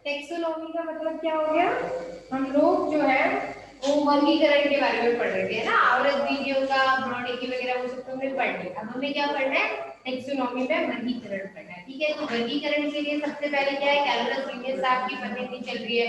Taxonomy का मतलब क्या हो गया, हम लोग जो है वो वर्गीकरण के बारे में पढ़ रहे थे ना, आवृत बीजों का, भ्रूणिकी वगैरह, वो सब तो हमने पढ़ लिया। अब हमें क्या पढ़ना है, टेक्सोनॉमी में वर्गीकरण पढ़ना है। ठीक है, तो वर्गीकरण के लिए सबसे पहले क्या है, कैलकुलस लीनियस साहब की पद्धति चल रही है,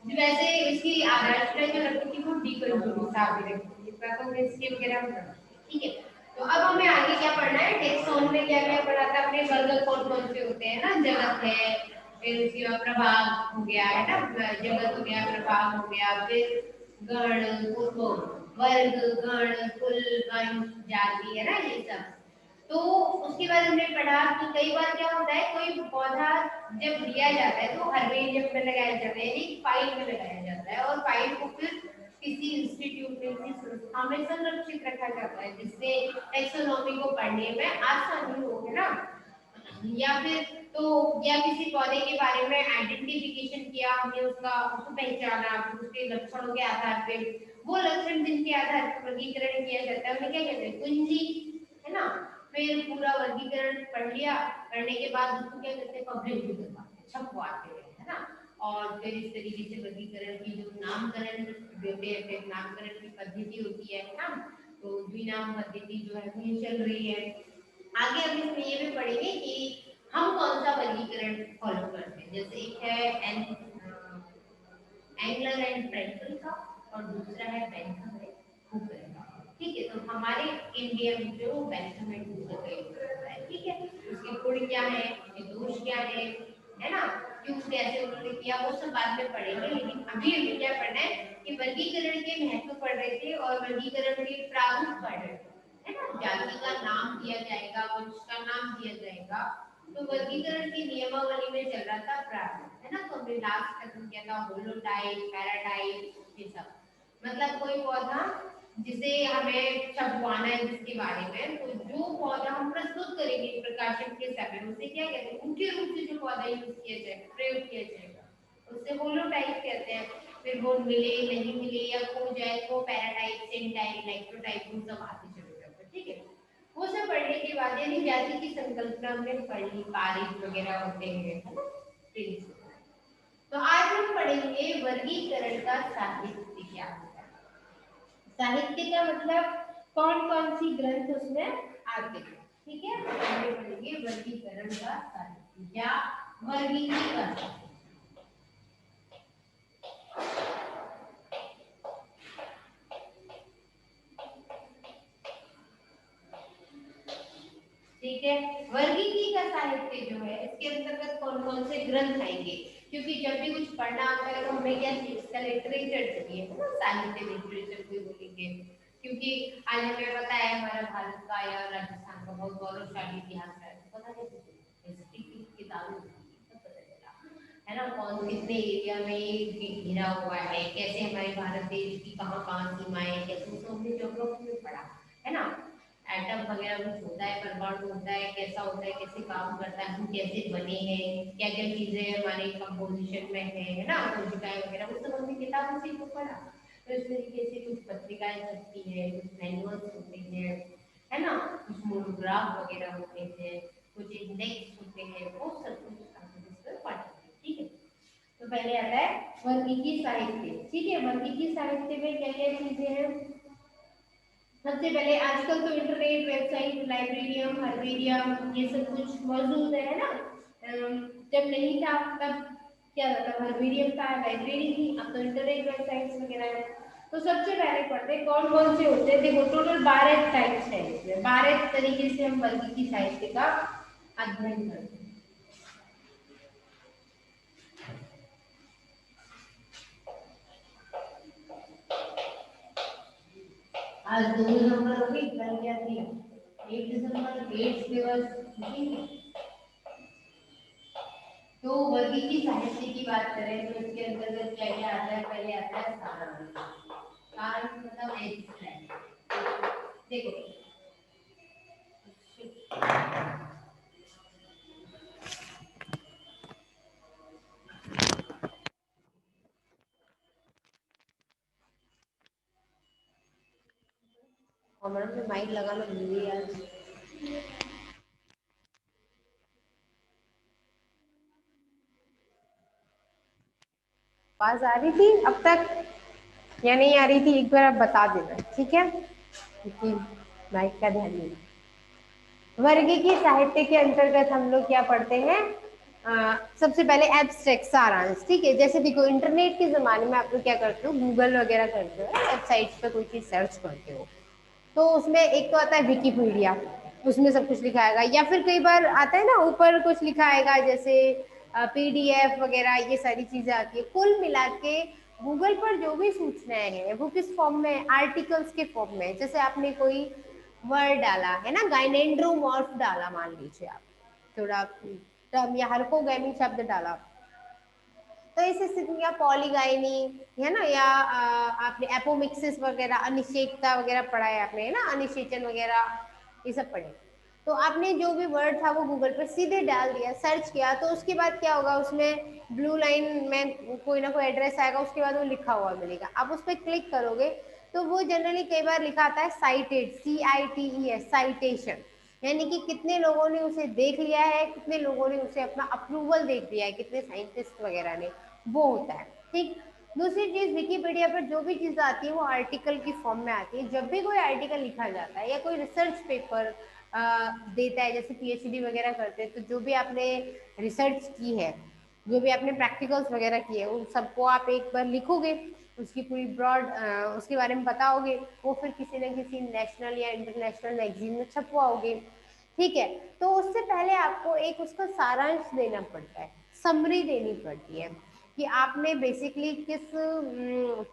जो वैसे इसकी आधारशिला जो रखी थी वो डीकंपोजिशन साहब ने रखी थी, पैथोजेनेसिस वगैरह में पढ़ा। ठीक है, तो अब हमें आगे क्या पढ़ना है, टेक्सोन में क्या क्या पढ़ा था अपने, वर्ग कौन कौन से होते हैं ना, जगत है, फिर उसके बाद प्रभाग हो गया है ना, जगत हो गया, प्रभाग हो गया, फिर गण, उसको वर्ग, गण, कुल, वंश, जाति, है ना, ये सब। तो उसके बाद हमने पढ़ा कि कई बार क्या होता है, कोई पौधा जब लिया जाता है तो हर्बेरियम में लगाया जाता है, एक फाइल में लगाया जाता है, और फाइल को फिर किसी इंस्टीट्यूट में, किसी संस्था में संरक्षित रखा जाता है, जिससे टेक्सोनॉमी को पढ़ने में आसानी हो, है ना। या फिर तो या किसी पौधे के बारे में आइडेंटिफिकेशन किया हमने, उसका उसको पहचाना, फिर उसके लक्षणों के आधार पे, वो लक्षण जिनके आधार पर वर्गीकरण किया जाता है उन्हें क्या कहते हैं, कुंजी, है ना। फिर पूरा वर्गीकरण पढ़ लिया, पढ़ने के बाद उसको क्या कहते हैं, पब्लिश भी करवाते हैं, छपवाते हैं, है ना। और फिर इस तरीके से वर्गीकरण की जो नामकरण देते हैं, फिर नामकरण की पद्धति होती है ना, तो द्विनाम पद्धति जो है वो चल रही है। आगे हम इसमें ये भी पढ़ेंगे कि हम कौन सा वर्गीकरण फॉलो करते हैं, जैसे एक है एंगलर एंड फ्रेंकल का, और दूसरा है बेंथम एंड हुकर का। ठीक है, तो हमारे इंडिया में जो बेंथम एंड हुकर का यूज होता है। ठीक है, उसके गुण क्या है, उसके दोष क्या है ना, क्यों कैसे उन्होंने किया, वो सब बाद में पढ़ेंगे, लेकिन अभी हमें क्या पढ़ना है कि वर्गीकरण के महत्व पढ़ रहे थे और वर्गीकरण के प्रारूप पढ़ रहे थे, है ना। जाति का नाम दिया जाएगा, वंश का नाम दिया जाएगा, तो वर्गीकरण की नियमावली में चल रहा था प्रारूप, है ना। तो हमने लास्ट खत्म किया था होलोटाइप, पैराटाइप, ये सब। मतलब कोई पौधा जिसे हमें छपवाना है जिसके बारे में, तो जो पौधा हम प्रस्तुत करेंगे प्रकाशन के समय, उसे क्या कहते हैं, मुख्य रूप से जो पौधा यूज किया जाएगा, प्रयोग किया जाएगा, उसे होलोटाइप कहते हैं। फिर वो मिले नहीं मिले या खो जाए तो पैराटाइप, सेंटाइप, इलेक्ट्रोटाइप, वो सब आते चले जाते हैं। ठीक है, वो सब पढ़ने के बाद यानी जाति की संकल्पना हमने पढ़ ली, पारित वगैरह होते हैं, है ना। तो आज हम पढ़ेंगे वर्गीकरण का साहित्य क्या होता है। साहित्य का मतलब कौन कौन सी ग्रंथ उसमें आते हैं। ठीक है, तो हम पढ़ेंगे वर्गीकरण का साहित्य या वर्गीकरण का। ठीक है, वर्गीकी का साहित्य जो है इसके अंतर्गत कौन कौन से ग्रंथ आएंगे, क्योंकि जब भी कुछ पढ़ना होता है तो हमें क्या चाहिए, इसका लिटरेचर चाहिए, है ना, साहित्य लिटरेचर को बोलेंगे। क्योंकि आज हमें पता है हमारा भारत का या राजस्थान का बहुत गौरवशाली इतिहास है, तो पता नहीं हिस्ट्री की किताबें पता चला, है ना, कौन कितने एरिया में घिरा हुआ है, कैसे हमारे भारत देश की कहाँ कहाँ सीमाएं, कैसे, तो हमने ज्योग्राफी में पढ़ा, है ना। एटम वगैरह कुछ होता है, परमाणु होता है, कैसा होता है, कैसे काम करता है, हम कैसे बने हैं, क्या क्या चीजें हमारे कंपोजिशन में है ना, कोशिकाएं वगैरह, वो सब हमने किताबों से तो पढ़ा। तो इस तरीके से कुछ पत्रिकाएं छपती है, कुछ मैनुअल्स होते हैं, है ना, कुछ मोनोग्राफ वगैरह होते हैं, कुछ इंडेक्स होते हैं, वो सब कुछ हम इस पर पढ़ेंगे। ठीक है, तो पहले आता है वर्गीकी साहित्य। ठीक है, वर्गीकी साहित्य में क्या क्या चीजें हैं, सबसे पहले आजकल तो इंटरनेट, वेबसाइट, लाइब्रेरियम, हर्बेरियम, ये सब कुछ मौजूद है ना। जब नहीं था तब क्या था, हर्बेरियम था, लाइब्रेरी थी, अब तो इंटरनेट, वेबसाइट्स वगैरह है। तो सबसे पहले पढ़ते हैं कौन कौन से होते हैं। देखो टोटल 12 टाइप्स है इसमें, 12 तरीके से हम वर्गीकी साहित्य का अध्ययन करते हैं। आज 2 नंबर हो गई, कल क्या थी, 1 दिसंबर, एड्स दिवस। तो वर्गीकी साहित्य की बात करें तो इसके अंतर्गत क्या क्या आता है, पहले आता है सारांश। सारांश मतलब एक्सप्लेन। देखो हमारा में माइक लगाना भूल गई यार। आवाज आ रही थी अब तक या नहीं आ रही थी, एक बार आप बता देना, ठीक है, क्योंकि माइक का ध्यान नहीं। वर्गीकी साहित्य के अंतर्गत हम लोग क्या पढ़ते हैं, सबसे पहले एब्स्ट्रैक्ट सारांश, ठीक है। जैसे देखो इंटरनेट के जमाने में आप लोग क्या करते हो, गूगल वगैरह करते हो, वेबसाइट पे कोई चीज सर्च करते हो, तो उसमें एक तो आता है विकिपीडिया, उसमें सब कुछ लिखा आएगा, या फिर कई बार आता है ना ऊपर कुछ लिखा आएगा जैसे पीडीएफ वगैरह, ये सारी चीजें आती है। कुल मिला के गूगल पर जो भी सूचनाएं हैं वो किस फॉर्म में, आर्टिकल्स के फॉर्म में। जैसे आपने कोई वर्ड डाला है ना, गाइनेंड्रोमॉर्फ डाला मान लीजिए आप, थोड़ा टर्म या हरकोगैमी शब्द डाला, तो इस स्थिति में या पॉलीगाइनी है ना, या आपने एपोमिक्सिस वगैरह, अनिषेकता वगैरह पढ़ा है आपने, है ना, अनिषेचन वगैरह ये सब पढ़े। तो आपने जो भी वर्ड था वो गूगल पर सीधे डाल दिया, सर्च किया, तो उसके बाद क्या होगा, उसमें ब्लू लाइन में कोई ना कोई एड्रेस आएगा, उसके बाद वो लिखा हुआ मिलेगा। आप उस पर क्लिक करोगे तो वो जनरली कई बार लिखा आता है साइटेड, CITES, साइटेशन, यानी कि कितने लोगों ने उसे देख लिया है, कितने लोगों ने उसे अपना अप्रूवल देख लिया है, कितने साइंटिस्ट वगैरह ने, वो होता है, ठीक। दूसरी चीज, विकिपीडिया पर जो भी चीज आती है वो आर्टिकल की फॉर्म में आती है। जब भी कोई आर्टिकल लिखा जाता है या कोई रिसर्च पेपर देता है, जैसे PhD वगैरह करते हैं, तो जो भी आपने रिसर्च की है, जो भी आपने प्रैक्टिकल्स वगैरह किए उन सबको आप एक बार लिखोगे, उसकी पूरी ब्रॉड उसके बारे में बताओगे, वो फिर किसी न किसी नेशनल या इंटरनेशनल मैगजीन में छपवाओगे, ठीक है। तो उससे पहले आपको एक उसका सारांश देना पड़ता है, समरी देनी पड़ती है कि आपने बेसिकली किस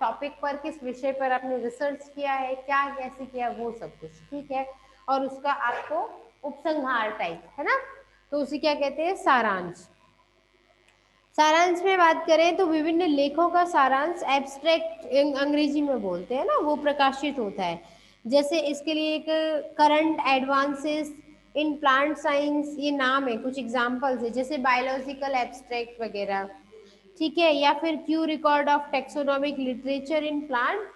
टॉपिक पर, किस विषय पर आपने रिसर्च किया है, क्या कैसे किया, वो सब कुछ, ठीक है। और उसका आपको उपसंहार टाइप, है ना, तो उसे क्या कहते हैं, सारांश। सारांश में बात करें तो विभिन्न लेखों का सारांश, एब्स्ट्रैक्ट अंग्रेजी में बोलते हैं ना, वो प्रकाशित होता है। जैसे इसके लिए एक current advances in plant science, ये नाम है, कुछ एग्जांपल्स है, जैसे बायोलॉजिकल एब्स्ट्रैक्ट वगैरह, ठीक है, या फिर Q record of taxonomic literature in plant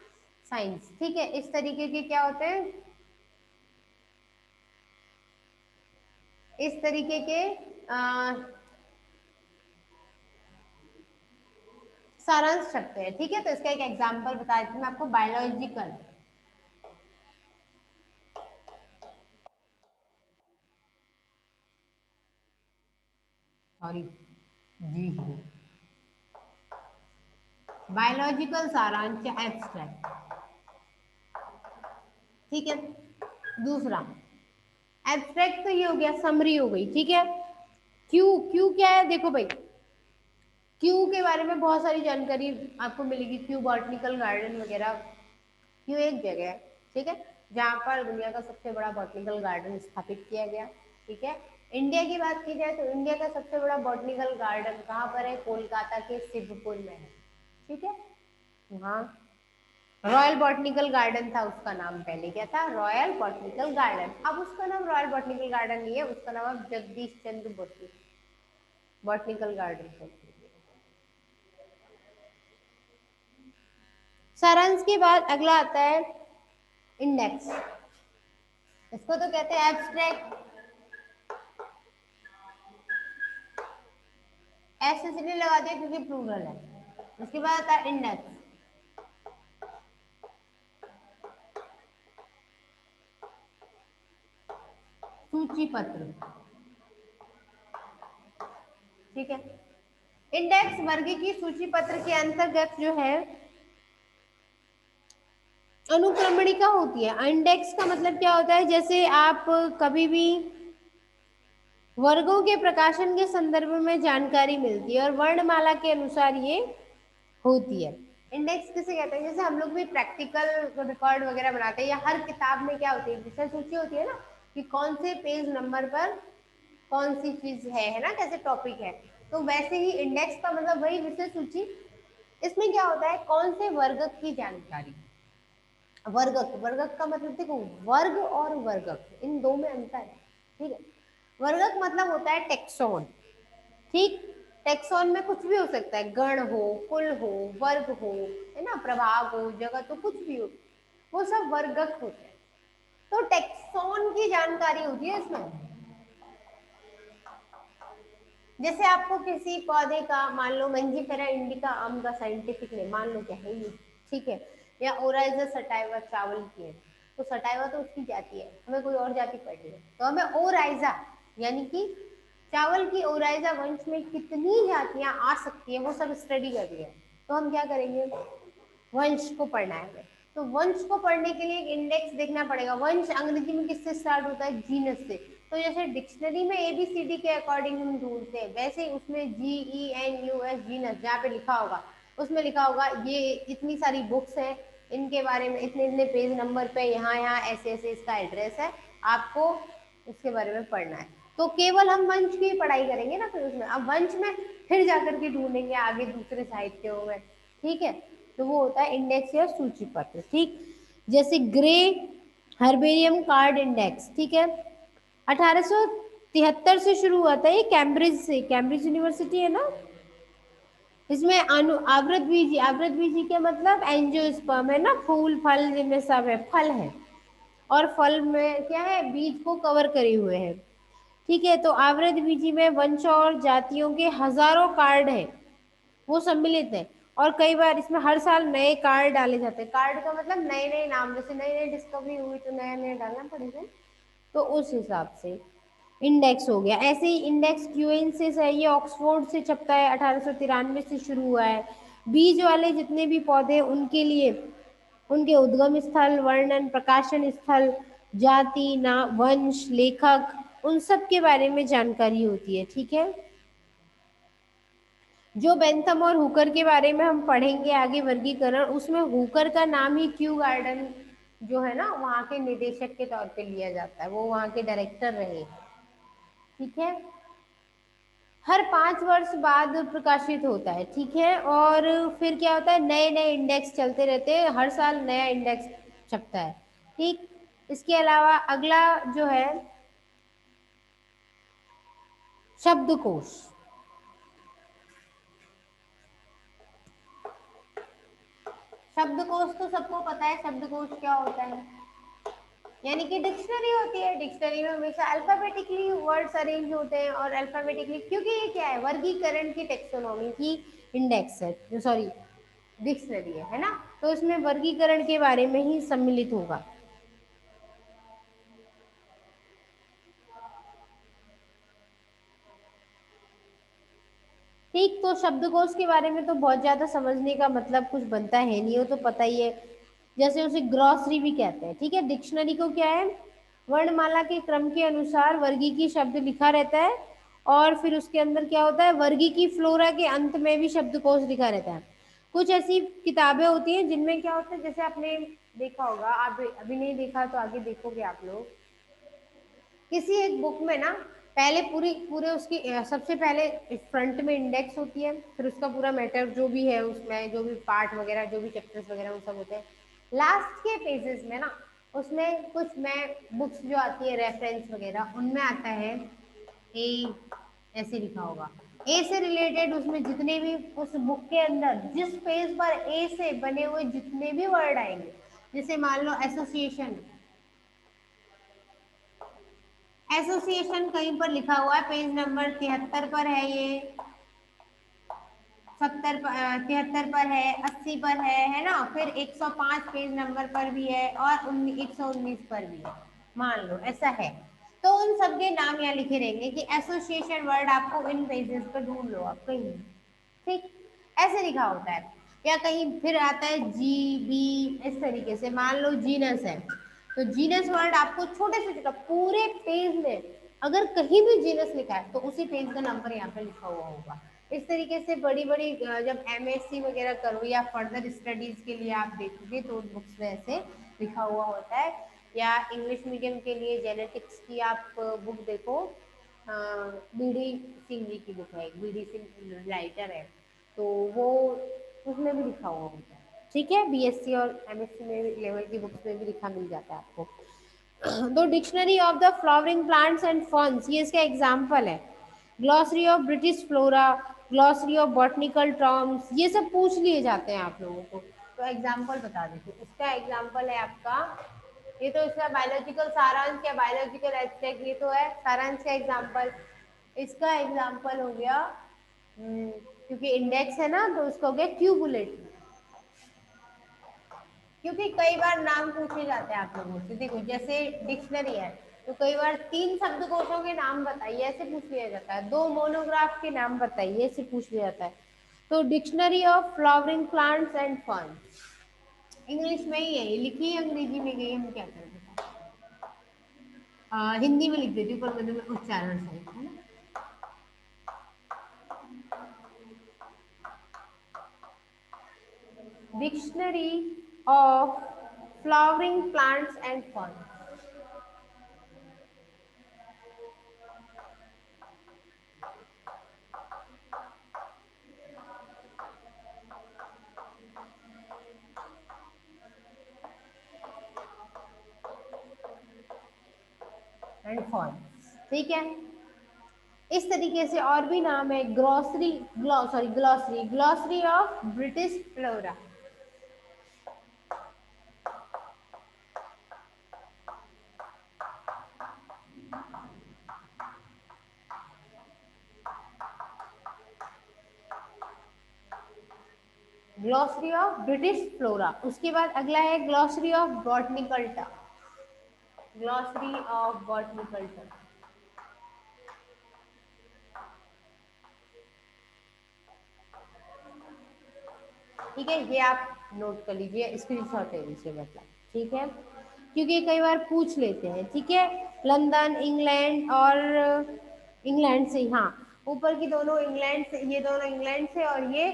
science, ठीक है। इस तरीके के क्या होते हैं, इस तरीके के सारांश छपते हैं, ठीक है। तो इसका एक एग्जांपल बता देती हूँ मैं आपको, बायोलॉजिकल, सॉरी जी, बायोलॉजिकल सारांश एब्स्ट्रैक्ट, ठीक है। दूसरा एब्स्ट्रैक्ट तो ये हो गया, समरी हो गई, ठीक है। क्यू, क्यू क्या है, देखो भाई, क्यू के बारे में बहुत सारी जानकारी आपको मिलेगी, क्यू बॉटनिकल गार्डन वगैरह। क्यू एक जगह है, ठीक है, जहाँ पर दुनिया का सबसे बड़ा बॉटनिकल गार्डन स्थापित किया गया, ठीक है। इंडिया की बात की जाए तो इंडिया का सबसे बड़ा बॉटनिकल गार्डन कहाँ पर है, कोलकाता के शिवपुर में है, ठीक है। हाँ, रॉयल बॉटनिकल गार्डन था उसका नाम, पहले क्या था, रॉयल बॉटनिकल गार्डन, अब उसका नाम रॉयल बॉटनिकल गार्डन नहीं है, उसका नाम अब जगदीश चंद्र बोस बॉटनिकल गार्डन। सारांश के बाद अगला आता है इंडेक्स, इसको तो कहते हैं एब्स्ट्रैक्ट, एस इसलिए लगा दिया क्योंकि प्लूरल है। उसके बाद आता है इंडेक्स, सूची पत्र, ठीक है। इंडेक्स वर्ग की सूची पत्र के अंतर्गत जो है अनुक्रमणिका होती है। इंडेक्स का मतलब क्या होता है, जैसे आप कभी भी वर्गों के प्रकाशन के संदर्भ में जानकारी मिलती है और वर्णमाला के अनुसार ये होती है। इंडेक्स किसे कहते हैं, जैसे हम लोग भी प्रैक्टिकल रिकॉर्ड वगैरह बनाते हैं, या हर किताब में क्या होती है, विषय सूची होती है ना, कि कौन से पेज नंबर पर कौन सी चीज है ना, कैसे टॉपिक है, तो वैसे ही इंडेक्स का मतलब वही विषय सूची। इसमें क्या होता है, कौन से वर्ग की जानकारी, वर्गक, वर्गक का मतलब देखो, वर्ग और वर्गक इन दो में अंतर है, ठीक है। वर्गक मतलब होता है टेक्सोन, ठीक। टेक्सोन में कुछ भी हो सकता है, गण हो, कुल हो, वर्ग हो, है ना, प्रभाग हो, जगत हो, कुछ भी हो, वो सब वर्गक होते हैं। तो टेक्सोन की जानकारी होती है इसमें, जैसे आपको किसी पौधे का मान लो मंजीफेरा इंडिका आम का साइंटिफिक नेम मान लो क्या है ये, ठीक है, या ओराइजा सटाइवा चावल की है, तो सटाइवा तो उसकी जाति है, हमें कोई और जाति पढ़नी है तो हमें ओराइजा यानी कि चावल की ओराइजा वंश में कितनी जातियां आ सकती है वो सब स्टडी कर लिया, तो हम क्या करेंगे, वंश को पढ़ना है हमें। तो वंश को पढ़ने के लिए एक इंडेक्स देखना पड़ेगा। वंश अंग्रेजी में किससे स्टार्ट होता है, जीनस से। तो जैसे डिक्शनरी में एबीसीडी के अकॉर्डिंग हम ढूंढते हैं, वैसे ही उसमें GENUS जीनस जहाँ पे लिखा होगा उसमें लिखा होगा ये इतनी सारी बुक्स है, इनके बारे में इतने इतने पेज नंबर पे यहाँ यहाँ ऐसे ऐसे इसका एड्रेस है, आपको उसके बारे में पढ़ना है। तो केवल हम वंश की पढ़ाई करेंगे ना फिर उसमें, अब वंश में फिर जाकर के ढूंढेंगे आगे दूसरे साहित्यों में, ठीक है। तो वो होता है इंडेक्स या सूची पत्र, ठीक। जैसे ग्रे हर्बेरियम कार्ड इंडेक्स, ठीक है, 1873 से शुरू हुआ था ये, कैम्ब्रिज से, कैम्ब्रिज यूनिवर्सिटी है ना, इसमें आवृत बीजी के मतलब एंजियोस्पर्म है ना, फूल फल जिनमें सब है, फल है, और फल में क्या है, बीज को कवर करे हुए हैं, ठीक है। तो आवृत बीजी में वंश और जातियों के हजारों कार्ड हैं, वो सम्मिलित है, और कई बार इसमें हर साल नए कार्ड डाले जाते हैं। कार्ड का मतलब नए नए नाम, जैसे नई नई डिस्कवरी हुई तो नया नया डालना पड़ेगा, तो उस हिसाब से इंडेक्स हो गया। ऐसे ही इंडेक्स क्यूएनसिस है, ये ऑक्सफोर्ड से छपता है, 1893 से शुरू हुआ है। बीज वाले जितने भी पौधे उनके लिए उनके उद्गम स्थल, वर्णन, प्रकाशन स्थल, जाति ना, वंश, लेखक, उन सब के बारे में जानकारी होती है, ठीक है। जो बेंथम और हुकर के बारे में हम पढ़ेंगे आगे वर्गीकरण, उसमें हुकर का नाम ही क्यू गार्डन जो है ना वहाँ के निदेशक के तौर पे लिया जाता है, वो वहाँ के डायरेक्टर रहे, ठीक है। हर 5 वर्ष बाद प्रकाशित होता है, ठीक है। और फिर क्या होता है, नए नए इंडेक्स चलते रहते हैं, हर साल नया इंडेक्स छपता है, ठीक। इसके अलावा अगला जो है शब्दकोश। शब्दकोश तो सबको पता है, शब्दकोश क्या होता है, यानी कि डिक्शनरी होती है। डिक्शनरी में हमेशा अल्फाबेटिकली वर्ड्स अरेंज होते हैं, और अल्फाबेटिकली, क्योंकि ये क्या है, वर्गीकरण की टेक्सोनॉमी की इंडेक्स है, जो सॉरी डिक्शनरी है ना, तो इसमें वर्गीकरण के बारे में ही सम्मिलित होगा, ठीक। तो शब्दकोश के बारे में तो बहुत ज्यादा समझने का मतलब कुछ बनता है नहीं, वो तो पता ही है, जैसे उसे ग्रॉसरी भी कहते हैं, ठीक है। डिक्शनरी को क्या है, वर्णमाला के क्रम के अनुसार वर्गी की शब्द लिखा रहता है, और फिर उसके अंदर क्या होता है, वर्गी की फ्लोरा के अंत में भी शब्दकोश लिखा रहता है। कुछ ऐसी किताबें होती हैं जिनमें क्या होता है, जैसे आपने देखा होगा, आप अभी नहीं देखा तो आगे देखोगे आप लोग, किसी एक बुक में ना पहले पूरी पूरे उसकी सबसे पहले फ्रंट में इंडेक्स होती है, फिर उसका पूरा मैटर जो भी है उसमें, जो भी पार्ट वगैरह, जो भी चैप्टर्स वगैरह वो सब होते हैं। लास्ट के पेजेस में ना उसमें कुछ मैं बुक्स जो आती है रेफरेंस वगैरह, उनमें आता है ए, ऐसे लिखा होगा, ए से रिलेटेड उसमें जितने भी उस बुक के अंदर जिस पेज पर ए से बने हुए जितने भी वर्ड आएंगे, जैसे मान लो एसोसिएशन, एसोसिएशन कहीं पर लिखा हुआ है, पेज नंबर 73 पर है ये, 73 पर है, 80 पर है ना, फिर 105 पेज नंबर पर भी है, और 119 पर भी है, मान लो ऐसा है। तो उन सबके नाम यहाँ लिखे रहेंगे कि एसोसिएशन वर्ड आपको इन पेजेस पर ढूंढ लो आप कहीं, ठीक, ऐसे लिखा होता है। या कहीं फिर आता है GB, इस तरीके से मान लो जीनस है, तो जीनस वर्ड आपको छोटे से छोटा पूरे पेज में अगर कहीं भी जीनस लिखा है तो उसी पेज का नंबर यहाँ पे लिखा हुआ होगा। इस तरीके से बड़ी बड़ी जब MSc वगैरह करो या फर्दर स्टडीज के लिए आप देखोगे तो बुक्स में ऐसे लिखा हुआ होता है। या इंग्लिश मीडियम के लिए जेनेटिक्स की आप बुक देखो, BD सिंह जी की बुक है, BD सिंह राइटर है, तो वो उसमें भी लिखा हुआ होता है, ठीक है। BSc और MSc में लेवल की बुक्स में भी लिखा मिल जाता है आपको। तो dictionary of the flowering plants and ferns ये इसका एग्जाम्पल है। Glossary of British flora, glossary of botanical terms, ये सब पूछ लिए जाते हैं आप लोगों को, तो एग्जाम्पल बता देते। इसका एग्जाम्पल है आपका, ये तो इसका बायोलॉजिकल सारांश या बायोलॉजिकल एब्स्ट्रैक्ट, ये तो है सारांश का एग्जाम्पल। इसका एग्जाम्पल हो गया, क्योंकि इंडेक्स है ना तो उसका हो गया क्यूमुलेटिव। क्योंकि कई बार नाम पूछे जाते हैं आप लोगों से, देखो जैसे डिक्शनरी है तो कई बार 3 शब्दकोशों के नाम बताइए ऐसे पूछ लिया जाता है, 2 मोनोग्राफ के नाम बताइए ऐसे पूछ लिया जाता है। तो dictionary of flowering plants and ferns English में ही है, ये लिखी है अंग्रेजी में गई, हम क्या करें बताओ। हिंदी में लिख देती हूँ पर मतलब उच्चारण सही है ना। Dictionary of flowering plants and ferns. And ferns, ठीक है। इस तरीके से और भी नाम है, grocery glossary of British flora. Glossary of British flora. उसके बाद अगला है glossary of botanical term. Glossary of botanical term, ठीक है, ये आप नोट कर लीजिए, स्क्रीनशॉट ले लीजिए मतलब, ठीक है, क्योंकि कई बार पूछ लेते हैं, ठीक है। लंदन इंग्लैंड और इंग्लैंड से, हाँ ऊपर की दोनों इंग्लैंड से, ये दोनों इंग्लैंड से और ये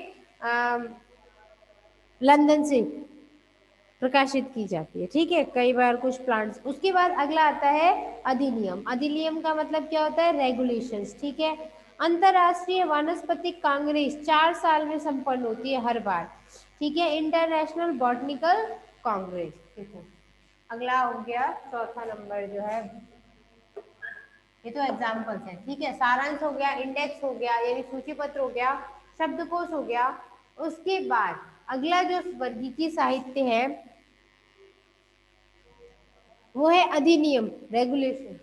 लंदन से प्रकाशित की जाती है, ठीक है, कई बार कुछ प्लांट्स। उसके बाद अगला आता है अधिनियम। अधिनियम का मतलब क्या होता है, रेगुलेशंस, ठीक है। अंतरराष्ट्रीय वानस्पतिक कांग्रेस 4 साल में संपन्न होती है हर बार, ठीक है। इंटरनेशनल बॉटनिकल कांग्रेस, ठीक है। अगला हो गया चौथा नंबर जो है, ये तो एग्जाम्पल्स है, ठीक है। सारांश हो गया, इंडेक्स हो गया यानी सूची पत्र हो गया, शब्दकोश हो गया। उसके बाद अगला जो वर्गीकीय साहित्य है वो है अधिनियम, रेगुलेशन।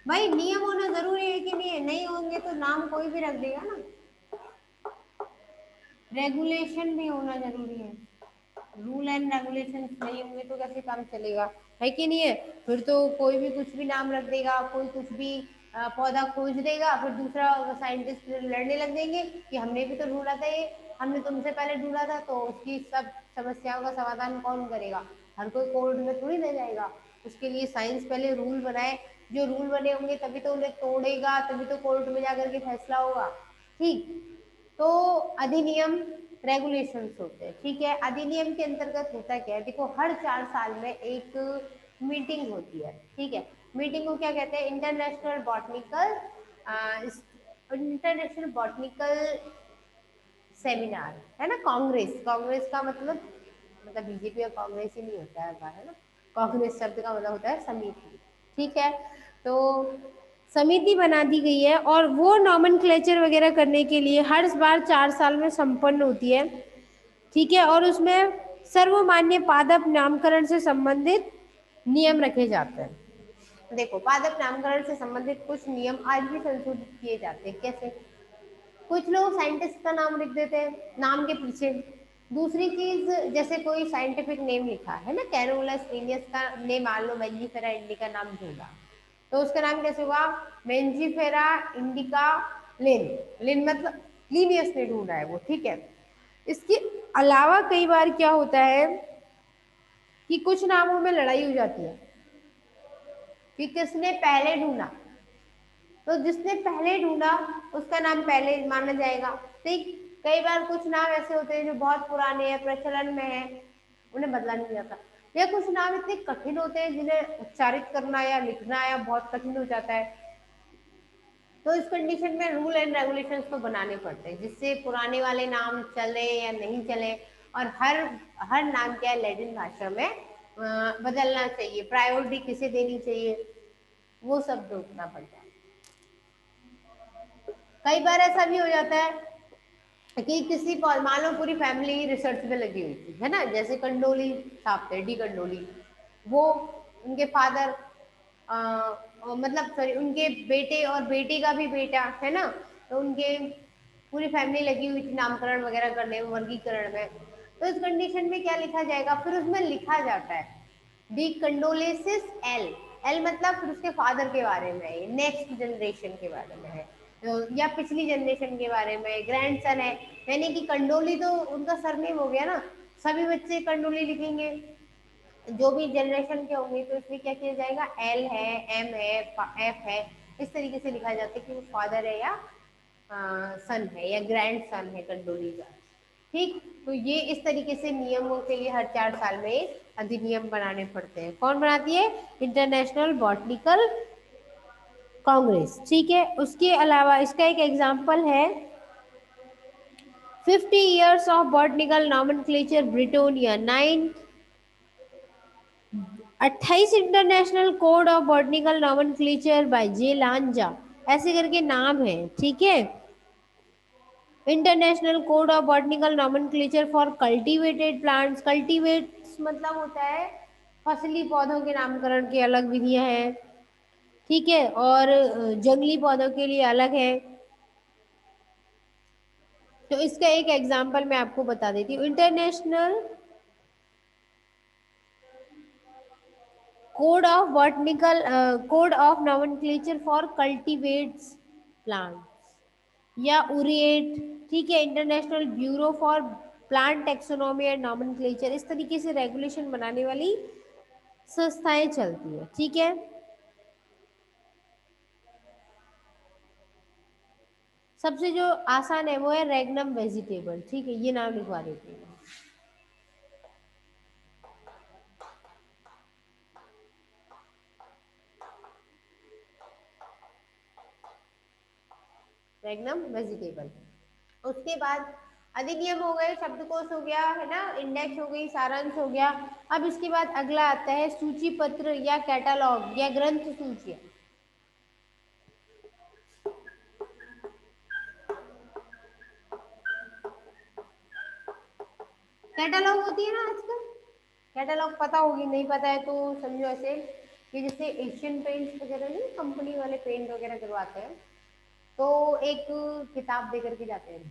भाई नियम होना जरूरी है कि नहीं है, नहीं होंगे तो नाम कोई भी रख देगा ना। रेगुलेशन भी होना जरूरी है, रूल एंड रेगुलेशन नहीं होंगे तो कैसे काम चलेगा, है कि नहीं है। फिर तो कोई भी कुछ भी नाम रख देगा, कोई कुछ भी पौधा खोज देगा, फिर दूसरा साइंटिस्ट लड़ने लग जाएंगे कि हमने भी तो ढूंढा था ये, हमने तुमसे पहले ढूंढा था। तो उसकी सब समस्याओं का समाधान कौन करेगा, हर कोई कोर्ट में थोड़ी दे जाएगा। उसके लिए साइंस पहले रूल बनाए, जो रूल बने होंगे तभी तो उन्हें तोड़ेगा, तभी तो कोर्ट में जाकर के फैसला होगा, ठीक। तो अधिनियम रेगुलेशंस होते हैं, ठीक है। अधिनियम के अंतर्गत होता क्या है, देखो हर 4 साल में एक मीटिंग होती है, ठीक है। मीटिंग को क्या कहते हैं, इंटरनेशनल बॉटनिकल सेमिनार, है ना। कांग्रेस, कांग्रेस का मतलब बीजेपी का कांग्रेस ही नहीं होता है ना। कांग्रेस शब्द का मतलब होता है समिति, ठीक है। तो समिति बना दी गई है और वो नॉमेनक्लेचर वगैरह करने के लिए हर बार 4 साल में संपन्न होती है, ठीक है। और उसमें सर्वमान्य पादप नामकरण से संबंधित नियम रखे जाते हैं। देखो पादप नामकरण से संबंधित कुछ नियम आज भी संशोधित किए जाते हैं, कैसे, कुछ लोग साइंटिस्ट का नाम लिख देते हैं नाम के पीछे। दूसरी चीज, जैसे कोई साइंटिफिक नेम लिखा है ना, कैरोलस लिनियस का नेम मान लो मेंजिफेरा इंडिका नाम ढूंढा, तो उसका नाम कैसे हुआ, मेंजिफेरा इंडिका लिन। लिन मतलब लिनियस ने ढूंढा है वो, ठीक है। इसके अलावा कई बार क्या होता है कि कुछ नामों में लड़ाई हो जाती है कि किसने पहले ढूंढा, तो जिसने पहले ढूंढा उसका नाम पहले माना जाएगा, ठीक। कई बार कुछ नाम ऐसे होते हैं जो बहुत पुराने हैं, प्रचलन में है, उन्हें बदला नहीं जाता। या कुछ नाम इतने कठिन होते हैं जिन्हें उच्चारित करना या लिखना या बहुत कठिन हो जाता है, तो इस कंडीशन में रूल एंड रेगुलेशंस तो बनाने पड़ते हैं जिससे पुराने वाले नाम चले या नहीं चले। और हर हर नाम क्या है लैटिन भाषा में बदलना चाहिए, प्रायोरिटी किसे देनी चाहिए, वो सब देखना पड़ता है। कई बार ऐसा भी हो जाता है कि किसी मान लो पूरी फैमिली रिसर्च में लगी हुई थी, है ना, जैसे कंडोली साहब थे, डी कंडोली, वो उनके फादर मतलब सॉरी उनके बेटे और बेटे का भी बेटा है ना, तो उनके पूरी फैमिली लगी हुई थी नामकरण वगैरह करने में, वर्गीकरण में। तो इस कंडीशन में क्या लिखा जाएगा, फिर उसमें लिखा जाता है दी कंडोलेसिस एल। एल मतलब फिर उसके फादर के बारे में है, नेक्स्ट जनरेशन के बारे में है, तो या पिछली जनरेशन के बारे में, ग्रैंड सन है, यानी कि कंडोली तो उनका सरनेम हो गया ना, सभी बच्चे कंडोली लिखेंगे जो भी जनरेशन के होंगे, तो इसमें क्या किया जाएगा, एल है, एम है, एफ है, इस तरीके से लिखा जाता है कि वो फादर है या सन है या ग्रैंड सन है कंडोली का। ठीक, तो ये इस तरीके से नियमों के लिए हर 4 साल में अधिनियम बनाने पड़ते हैं। कौन बनाती है, इंटरनेशनल बॉटनिकल कांग्रेस। ठीक है, उसके अलावा इसका एक एग्जाम्पल है 50 years of botanical nomenclature Brittonia, 28 international code of botanical nomenclature by J लांजा, ऐसे करके नाम है। ठीक है, international code of botanical nomenclature for cultivated plants, cultivates मतलब होता है फसली पौधों के नामकरण की अलग विधियां हैं। ठीक है, और जंगली पौधों के लिए अलग है। तो इसका एक एग्जांपल मैं आपको बता देती हूँ, international code of botanical code of nomenclature for cultivates plants या उरेट। ठीक है, international bureau for plant taxonomy and nomenclature, इस तरीके से रेगुलेशन बनाने वाली संस्थाएं चलती है। ठीक है, सबसे जो आसान है वो है रेगनम वेजिटेबल। ठीक है, ये नाम लिखवा देती हूँ, रेगनम वेजिटेबल। उसके बाद अधिनियम हो गए, शब्दकोश हो गया है ना, इंडेक्स हो गई, सारांश हो गया। अब इसके बाद अगला आता है सूची पत्र या कैटालॉग या ग्रंथ सूची। कैटालॉग होती है ना आजकल, कैटालॉग पता होगी, नहीं पता है तो समझो ऐसे कि जैसे एशियन पेंट्स वगैरह नहीं कंपनी वाले पेंट वगैरह करवाते हैं, तो एक किताब दे करके जाते हैं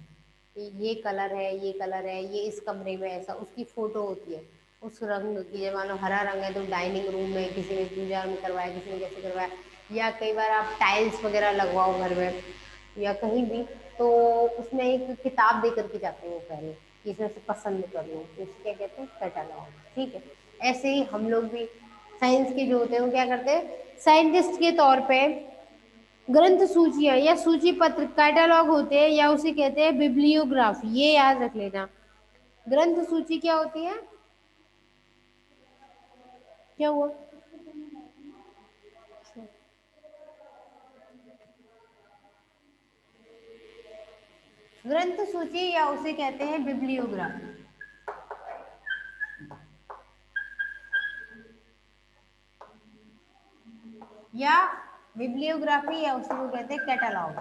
कि ये कलर है, ये कलर है, ये इस कमरे में ऐसा, उसकी फोटो होती है उस रंग की। जब मान लो हरा रंग है तो डाइनिंग रूम में किसी ने पूजा में करवाया, किसी ने कैसे करवाया, या कई बार आप टाइल्स वगैरह लगवाओ घर में या कहीं भी, तो उसमें एक किताब दे करके जाते हैं वो पहले कि इसमें से पसंद कर लो, तो इसे क्या कहते हैं, कैटालॉग। ठीक है, ऐसे ही हम लोग भी साइंस के जो होते हैं वो क्या करते हैं, साइंटिस्ट के तौर पे ग्रंथ सूचियां या सूची पत्र कैटालॉग होते हैं, या उसे कहते हैं बिब्लियोग्राफी, ये याद रख लेना। ग्रंथ सूची क्या होती है, क्या हुआ, ग्रंथ सूची या उसे कहते हैं बिब्लियोग्राफी, या बिब्लियोग्राफी या उसे वो कहते हैं कैटालॉग।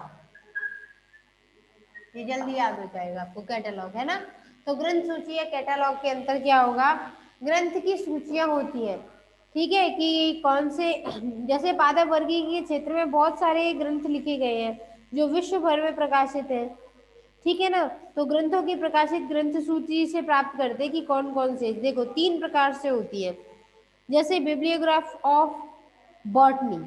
ये जल्दी याद हो जाएगा आपको, कैटलॉग है ना। तो ग्रंथ सूची या कैटलॉग के अंतर क्या होगा, ग्रंथ की सूचियां होती है। ठीक है, कि कौन से जैसे पादप वर्गीय के क्षेत्र में बहुत सारे ग्रंथ लिखे गए हैं जो विश्व भर में प्रकाशित है। ठीक है ना, तो ग्रंथों की प्रकाशित ग्रंथ सूची से प्राप्त करते हैं कि कौन कौन से, देखो 3 प्रकार से होती है, जैसे बिब्लियोग्राफ ऑफ बॉटनी,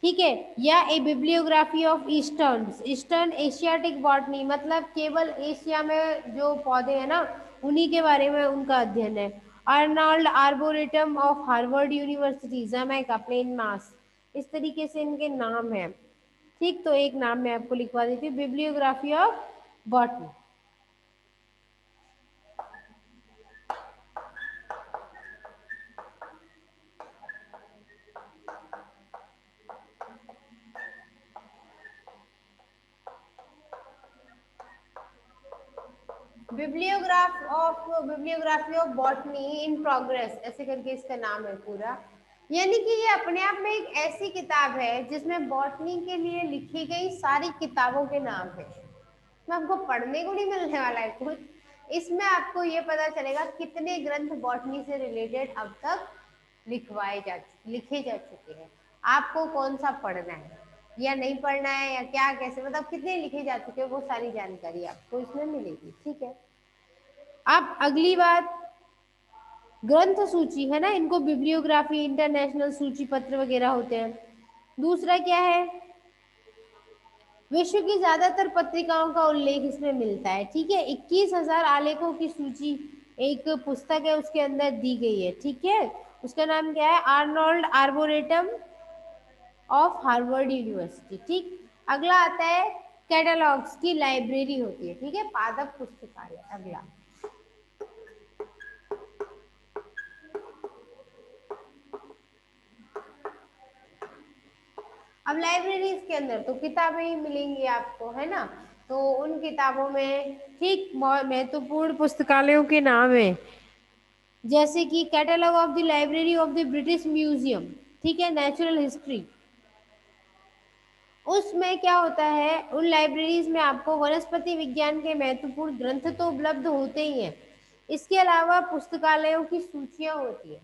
ठीक है, या A bibliography of eastern eastern Asiatic botany, मतलब केवल एशिया में जो पौधे हैं ना उन्हीं के बारे में उनका अध्ययन है। Arnold Arboretum of Harvard University, Jamaica, Plain Mass, इस तरीके से इनके नाम है। ठीक, तो एक नाम मैं आपको लिखवा देती हूँ, bibliography of botany. Bibliography of botany in progress, ऐसे करके इसका नाम है पूरा। यानी कि ये अपने आप में एक ऐसी किताब है जिसमें बॉटनी के लिए लिखी गई सारी किताबों के नाम है। इसमें आपको पढ़ने को नहीं मिलने वाला है कुछ, इसमें आपको ये पता चलेगा कितने ग्रंथ बॉटनी से रिलेटेड अब तक लिखे जा चुके हैं। आपको कौन सा पढ़ना है या नहीं पढ़ना है, या क्या कैसे, मतलब कितने लिखे जा चुके हैं, वो सारी जानकारी आपको इसमें मिलेगी। ठीक है। अब अगली बात, ग्रंथ सूची है ना, इनको बिब्लियोग्राफी, इंटरनेशनल सूची पत्र वगैरह होते हैं। दूसरा क्या है, विश्व की ज्यादातर पत्रिकाओं का उल्लेख इसमें मिलता है। ठीक है। 21,000 आलेखों की सूची एक पुस्तक है, उसके अंदर दी गई है। ठीक है। उसका नाम क्या है, Arnold arboretum of Harvard university. ठीक। अगला आता है कैटलॉग्स की लाइब्रेरी होती है। ठीक है। पादप पुस्तकालय अगला। अब लाइब्रेरीज के अंदर तो किताबें ही मिलेंगी आपको, है ना। तो उन किताबों में ठीक महत्वपूर्ण पुस्तकालयों के नाम है, जैसे कि catalogue of the library of the British museum. ठीक है। नेचुरल हिस्ट्री, उसमें क्या होता है, उन लाइब्रेरीज में आपको वनस्पति विज्ञान के महत्वपूर्ण ग्रंथ तो उपलब्ध होते ही हैं, इसके अलावा पुस्तकालयों की सूचियां होती है,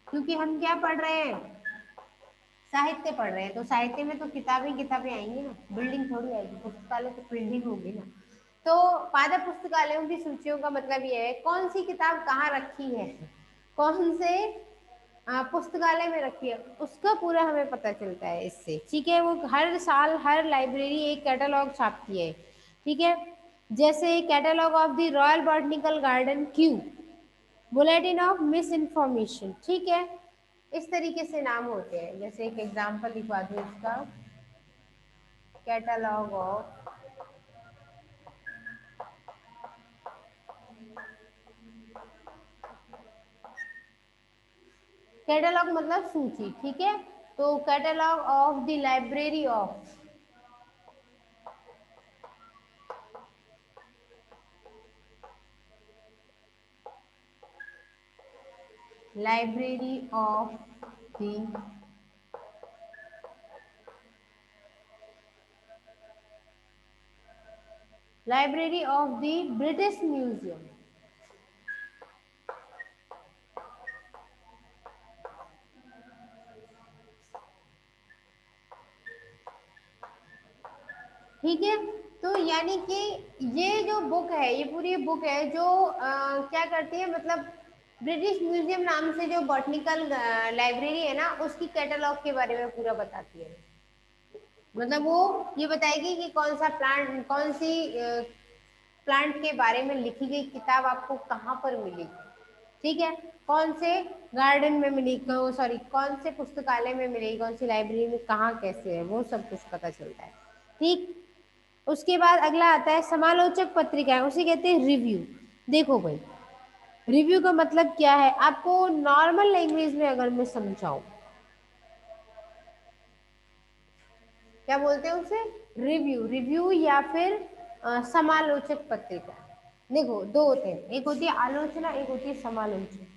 क्योंकि हम क्या पढ़ रहे हैं, साहित्य पढ़ रहे हैं। तो साहित्य में तो किताबें किताबें आएंगी ना, बिल्डिंग थोड़ी आएगी, पुस्तकालय तो बिल्डिंग होगी ना। तो पादप पुस्तकालयों की सूचियों का मतलब ये है कौन सी किताब कहाँ रखी है, कौन से पुस्तकालय में रखी है, उसका पूरा हमें पता चलता है इससे। ठीक है। वो हर साल हर लाइब्रेरी एक कैटलॉग छापती है। ठीक है। जैसे catalogue of the royal botanical garden, Q, bulletin of miss information. ठीक है। इस तरीके से नाम होते हैं। जैसे एक एग्जांपल लिखवा दूं इसका, कैटलॉग ऑफ, कैटलॉग मतलब सूची। ठीक है। तो catalogue of the library of, library of the, library of the British museum. ठीक है। तो यानी कि ये जो बुक है, ये पूरी बुक है जो क्या करती है, मतलब ब्रिटिश म्यूजियम नाम से जो बॉटनिकल लाइब्रेरी है ना, उसकी कैटलॉग के बारे में पूरा बताती है। मतलब वो ये बताएगी कि कौन सा प्लांट, कौन सी प्लांट के बारे में लिखी गई किताब आपको कहाँ पर मिलेगी। ठीक है। कौन से गार्डन में मिलेगी, सॉरी कौन से पुस्तकालय में मिलेगी, कौन सी लाइब्रेरी में, कहाँ कैसे है, वो सब कुछ पता चलता है। ठीक। उसके बाद अगला आता है समालोचक पत्रिकाएं, उसे कहते हैं रिव्यू। देखो भाई, रिव्यू का मतलब क्या है, आपको नॉर्मल लैंग्वेज में अगर मैं समझाऊं, क्या बोलते हैं उसे, रिव्यू, रिव्यू या फिर समालोचक पत्रिका। देखो दो होते हैं, एक होती है आलोचना, एक होती है समालोचना।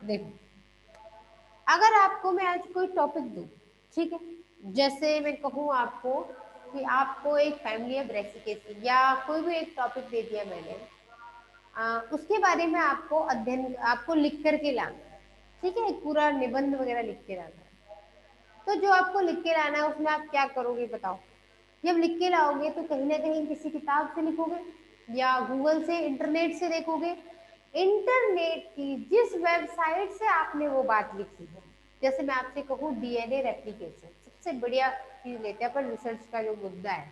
देखो, अगर आपको मैं आज कोई टॉपिक दूं, ठीक है, जैसे मैं कहूँ आपको कि आपको एक फैमिली ऑफ रेसिकेसी या कोई भी एक टॉपिक दे दिया मैंने, उसके बारे में आपको अध्ययन, आपको लिख करके लाना है। ठीक है। एक पूरा निबंध वगैरह लिख के लाना है। तो जो आपको लिख के लाना है उसमें आप क्या करोगे बताओ। जब लिख के लाओगे तो कहीं ना कहीं किसी किताब से लिखोगे या गूगल से, इंटरनेट से देखोगे। इंटरनेट की जिस वेबसाइट से आपने वो बात लिखी है, जैसे मैं आपसे कहूँ डीएनए रेप्लिकेशन, सबसे बढ़िया चीज लेते हैं अपन, रिसर्च का जो मुद्दा है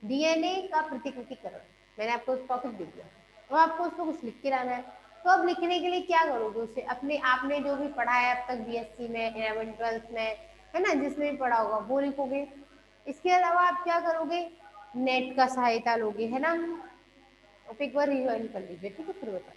डीएनए का प्रतिकृतिकरण, मैंने आपको टॉपिक दे दिया, तो आपको उसको कुछ लिख के लाना है। तो अब लिखने के लिए क्या करोगे, उसे अपने, आपने जो भी पढ़ा है अब तक बीएससी में, 11th 12th में, है ना, जिसमें भी पढ़ा होगा वो लिखोगे। इसके अलावा आप क्या करोगे, नेट का सहायता लोगे, है ना। आप एक बार रिवाइंड कर लीजिए, ठीक है, फिर बता।